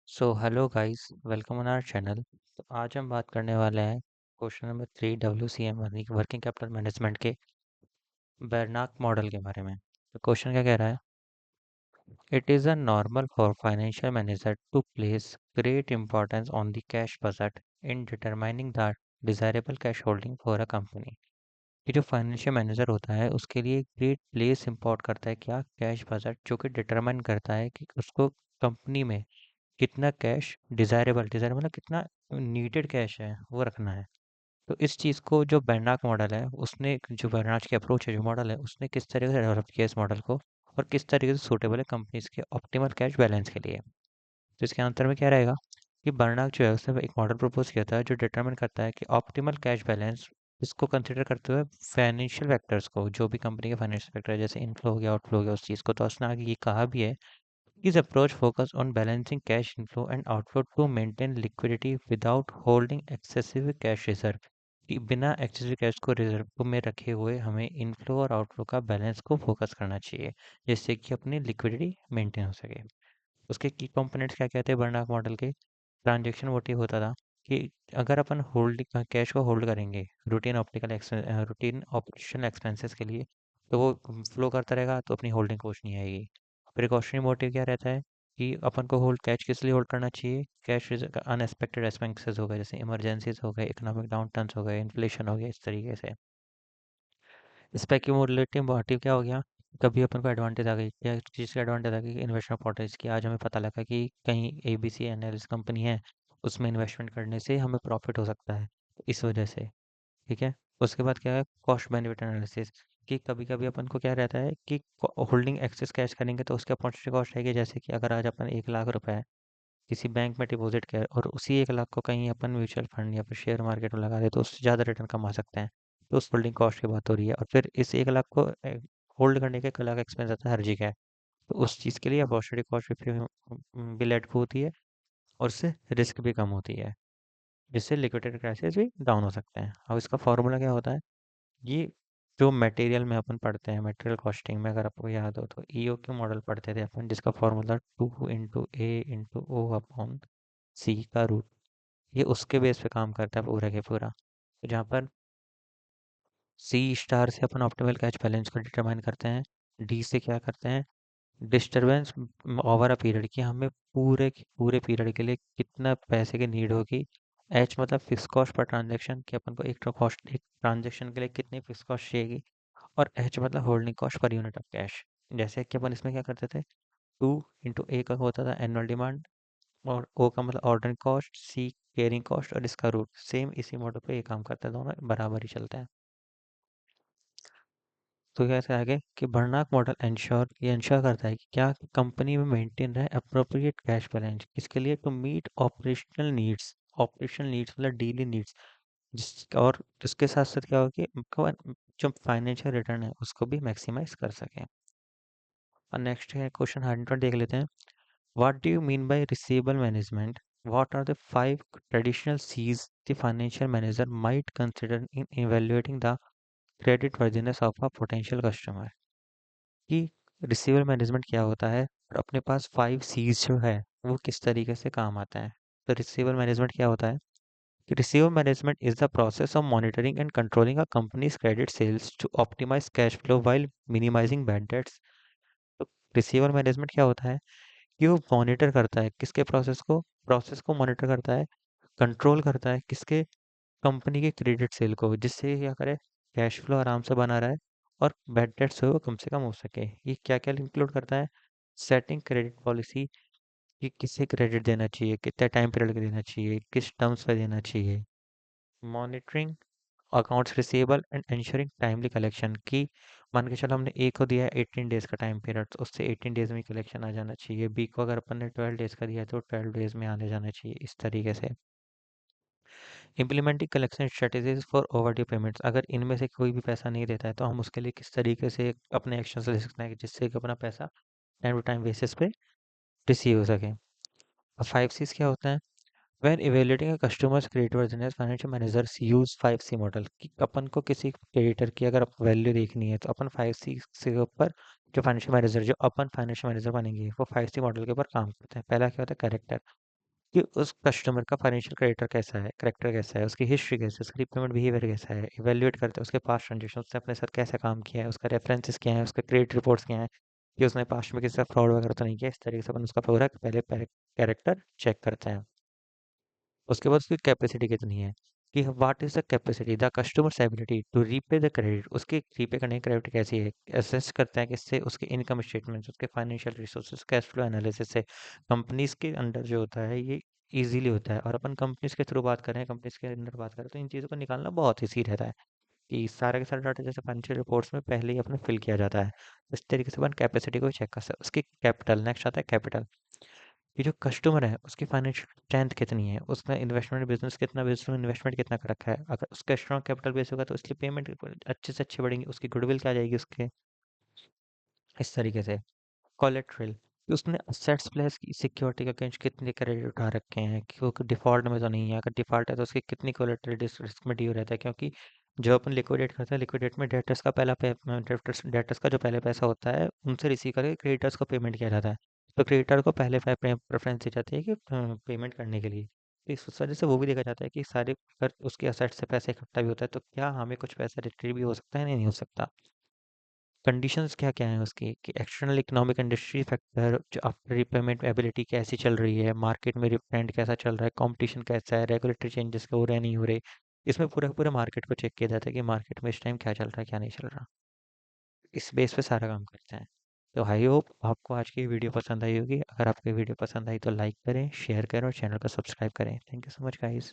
So hello guys, welcome on our channel. तो आज हम बात करने वाले हैं question number 3 WCM working capital management के बेरनाक मॉडल के बारे में। तो क्वेश्चन क्या कह रहा है? It is a normal for financial manager to place great importance on the cash budget in determining the desirable cash holding for a company. ये जो फाइनेंशियल मैनेजर होता है उसके लिए ग्रेट प्लेस इंपॉर्ट करता है क्या? कैश बजट, जो कि डिटरमाइन करता है कि उसको कंपनी में कितना कैश डिज़ायरेबल मतलब कितना नीडेड कैश है वो रखना है। तो इस चीज़ को जो बेर्नाक मॉडल है उसने, जो बेर्नाच की अप्रोच है, जो मॉडल है, उसने किस तरीके से डेवलप किया इस मॉडल को और किस तरीके से सूटेबल है कंपनीज के ऑप्टिमल कैश बैलेंस के लिए। तो इसके आंसर में क्या रहेगा कि बर्नाक जो है उसने एक मॉडल प्रपोज किया था जो डिटरमिन करता है कि ऑप्टिमल कैश बैलेंस इसको कंसिडर करते हुए फाइनेंशियल फैक्टर्स को, जो भी कंपनी के फाइनेंशियल फैक्टर है जैसे इनफ्लो हो गया, आउटफ्लो हो गया, उस चीज़ को। तो उसने आगे ये कहा भी है, his approach focused on balancing cash inflow and outflow to maintain liquidity without holding excessive cash reserve। कि बिना एक्सेसिव कैश को रिजर्व में रखे हुए हमें इनफ्लो और आउटफ्लो का बैलेंस को फोकस करना चाहिए, जिससे कि अपनी लिक्विडिटी मेंटेन हो सके। उसके की कंपोनेंट्स क्या कहते हैं बर्नाक मॉडल के? ट्रांजेक्शन मोटिव होता था कि अगर अपन होल्डिंग कैश को होल्ड करेंगे रूटीन ऑपरेशनल एक्सपेंसेस के लिए, तो वो फ्लो करता रहेगा तो अपनी होल्डिंग कॉस्ट नहीं आएगी। प्रिकॉशनरी मोटिव क्या रहता है कि अपन को होल्ड कैश किस लिए होल्ड करना चाहिए? कैश अनएक्सपेक्टेड एक्सपेंसेस हो गए, जैसे इमरजेंसीज हो गए, इकोनॉमिक डाउन टर्न्स हो गए, इन्फ्लेशन हो गया, इस तरीके से। स्पेक्यूलेटिव मोटिव क्या हो गया? कभी अपन को एडवांटेज आ गई, क्या चीज़ का एडवांटेज आ गई कि इन्वेस्टमेंट अपॉर्चुनिटीज की। आज हमें पता लगा कि कहीं ABC एनालिस कंपनी है, उसमें इन्वेस्टमेंट करने से हमें प्रॉफिट हो सकता है, तो इस वजह से। ठीक है। उसके बाद क्या है? Cost benefit analysis. कि कभी कभी अपन को क्या रहता है कि होल्डिंग एक्सेस कैश करेंगे तो उसकी अपॉर्चुनिटी कॉस्ट रहेगी। जैसे कि अगर आज अपन 1 लाख रुपए किसी बैंक में डिपॉजिट किया और उसी 1 लाख को कहीं अपन म्यूचुअल फंड या फिर शेयर मार्केट में लगा दे तो उससे ज़्यादा रिटर्न कमा सकते हैं। तो उस होल्डिंग कॉस्ट की बात हो रही है। और फिर इस 1 लाख को होल्ड करने के 1 लाख एक्सपेंस आता है हर जगह। तो उस चीज़ के लिए अपॉर्चुनिटी कॉस्ट भी लेट को होती है और उससे रिस्क भी कम होती है, जिससे लिक्विडिटी क्राइसिस भी डाउन हो सकते हैं। अब इसका फॉर्मूला क्या होता है? ये जो मटेरियल में अपन पढ़ते हैं, मटेरियल कॉस्टिंग में, अगर आपको याद हो तो EOQ मॉडल पढ़ते थे अपन, जिसका फॉर्मूला 2 × A × O/C का रूट। ये उसके बेस पे काम करता है पूरा के पूरा। तो जहाँ पर C* से अपन ऑप्टिमल कैश बैलेंस को डिटरमाइन करते हैं, D से क्या करते हैं? डिस्टरबेंस ओवर अ पीरियड, कि हमें पूरे के पूरे पीरियड के लिए कितना पैसे की नीड होगी। H मतलब फिक्स कॉस्ट पर ट्रांजेक्शन, कि अपन को एक ट्रांजेक्शन के लिए कितनी फिक्स कॉस्ट चाहिए। और H मतलब holding cost per unit of cash. जैसे कि अपन इसमें क्या करते थे, 2 × A का होता था एनुअल डिमांड, और O का मतलब ordering cost, C caring cost, और इसका रूट सेम इसी मॉडल पे ये काम करता है, दोनों बराबर ही चलते हैं। तो कैसे आगे कि बर्नाक मॉडल इंश्योर करता है कि क्या कंपनी में मेंटेन रहे अप्रोप्रिएट कैश बैलेंस, इसके लिए टू मीट ऑपरेशनल नीड्स मतलब डेली नीड्स, जिस और उसके साथ साथ क्या होगा कि जो फाइनेंशियल रिटर्न है उसको भी मैक्सिमाइज कर सकें। और नेक्स्ट है क्वेश्चन 100 देख लेते हैं। What do you mean by receivable management? What are the 5 traditional Cs the financial manager might consider in evaluating the creditworthiness of a potential customer? कि रिसीवेबल मैनेजमेंट क्या होता है और अपने पास 5 C's जो है वो किस तरीके से काम आता है। तो रिसीवेबल मैनेजमेंट क्या होता है कि receivable management is the process of monitoring and controlling a company's credit sales to optimise cash flow while minimising bad debts. तो रिसीवेबल मैनेजमेंट क्या होता है कि वो मॉनिटर करता है किसके प्रोसेस को मॉनिटर करता है, कंट्रोल करता है किसके, कंपनी के क्रेडिट सेल को, जिससे ये क्या करे, कैश फ्लो आराम से बना रहा है और बैड डेट्स हो वो कम से कम हो सके। ये क्या क्या इंक्लूड करता है? सेटिंग क्रेडिट पॉलिसी, कि किसे क्रेडिट देना चाहिए, कितने टाइम पीरियड के देना चाहिए, किस टर्म्स पे देना चाहिए। Monitoring accounts receivable and ensuring timely collection, की मान के चलो हमने ए को दिया है 18 डेज का टाइम पीरियड, तो उससे 18 डेज में कलेक्शन आ जाना चाहिए। बी को अगर अपन ने 12 डेज का दिया है तो 12 डेज में आने जाना चाहिए, इस तरीके से। Implementing collection strategies for overdue payments, अगर इनमें से कोई भी पैसा नहीं देता है तो हम उसके लिए किस तरीके से अपने एक्शन ले सकते हैं जिससे कि अपना पैसा टाइम टू टाइम बेसिस पे रिसीव हो सके। अब 5 C's क्या होता है? When evaluating a customer's creditworthiness, financial managers use 5C model, कि अपन को किसी क्रेडिटर की अगर वैल्यू देखनी है तो अपन 5C के ऊपर, जो फाइनेंशियल मैनेजर बनेंगे वो 5C मॉडल के ऊपर काम करते हैं। पहला क्या होता है? कैरेक्टर, कि उस कस्टमर का फाइनेंशियल क्रेडिटर कैसा है, करेक्टर कैसा है, उसकी हिस्ट्री कैसी है, उसका रिपेमेंट बिहेवियर कैसा है, इवैल्यूएट करते हैं उसके पास्ट ट्रांजेक्शन, उसने अपने साथ कैसा काम किया है, उसका रेफरेंसेस क्या है, उसका क्रेडिट रिपोर्ट्स क्या है, कि उसने पास्ट में किसी से फ्रॉड वगैरह तो नहीं किया। इस तरीके से अपन उसका पूरा पहले कैरेक्टर चेक करते हैं। उसके बाद उसकी कैपेसिटी कितनी है, कि what is the capacity the customer's ability to repay the credit, उसकी रीपे करने की क्रेडिट कैसी है। असेस करते हैं कि इससे उसके इनकम स्टेटमेंट, उसके financial resources, cash flow analysis से कंपनीज के अंडर जो होता है ये इजीली होता है। और अपन कंपनीज के थ्रू बात करें, कंपनीज के अंदर बात करें, तो इन चीज़ों को निकालना बहुत ईजी रहता है, कि सारे के सारे डाटा जैसे फाइनेंशियल रिपोर्ट्स में पहले ही अपने फिल किया जाता है। इस तरीके से अपन कैपेसिटी को चेक कर सकते हैं। उसकी कैपिटल, नेक्स्ट आता है कैपिटल, कि जो कस्टमर है उसकी फाइनेंशियल स्ट्रेंथ कितनी है, उसने इन्वेस्टमेंट बिजनेस कितना, बिजनेस में इन्वेस्टमेंट कितना कर रखा है। अगर उसका स्ट्रॉन्ग कैपिटल बेस होगा तो उसकी पेमेंट अच्छे से अच्छी बढ़ेंगी, उसकी गुडविल क्या जाएगी उसके। इस तरीके से कोलेट्रल, कि उसने असेट्स प्लस की सिक्योरिटी के अगेंस्ट कितने क्रेडिट उठा रखे हैं, कि वो डिफॉल्ट में तो नहीं है, अगर डिफॉल्ट है तो उसकी कितनी कोलेट्रल रिस्क में ड्यू रहता है। क्योंकि जो अपन लिक्विडेट करते हैं, लिक्विडेट में डेटर्स का पहला डेटर्स का जो पहले पैसा होता है उनसे रिसीव करके क्रेडिटर्स को पेमेंट किया जाता है। तो क्रेडिटर को पहले प्रेफरेंस दी जाती है कि पेमेंट करने के लिए। तो इस वजह से वो भी देखा जाता है कि सारे, अगर उसके असेट से पैसे इकट्ठा भी होता है तो क्या हमें कुछ पैसा रिट्रीव भी हो सकता है, नहीं हो सकता। कंडीशंस क्या-क्या हैं उसकी, कि एक्सटर्नल इकोनॉमिक इंडस्ट्री फैक्टर, जो आफ्टर रीपेमेंट एबिलिटी कैसी चल रही है, मार्केट में ट्रेंड कैसा चल रहा है, कंपटीशन कैसा है, रेगुलेटरी चेंजेस हो रहे हैं नहीं हो रहे। इसमें पूरा पूरा मार्केट को चेक किया जाता है कि मार्केट में इस टाइम क्या चल रहा है, क्या नहीं चल रहा। इस बेस पे सारा काम करते हैं। तो आई होप आपको आज की वीडियो पसंद आई होगी। अगर आपको वीडियो पसंद आई तो लाइक करें, शेयर करें और चैनल को सब्सक्राइब करें। Thank you so much guys.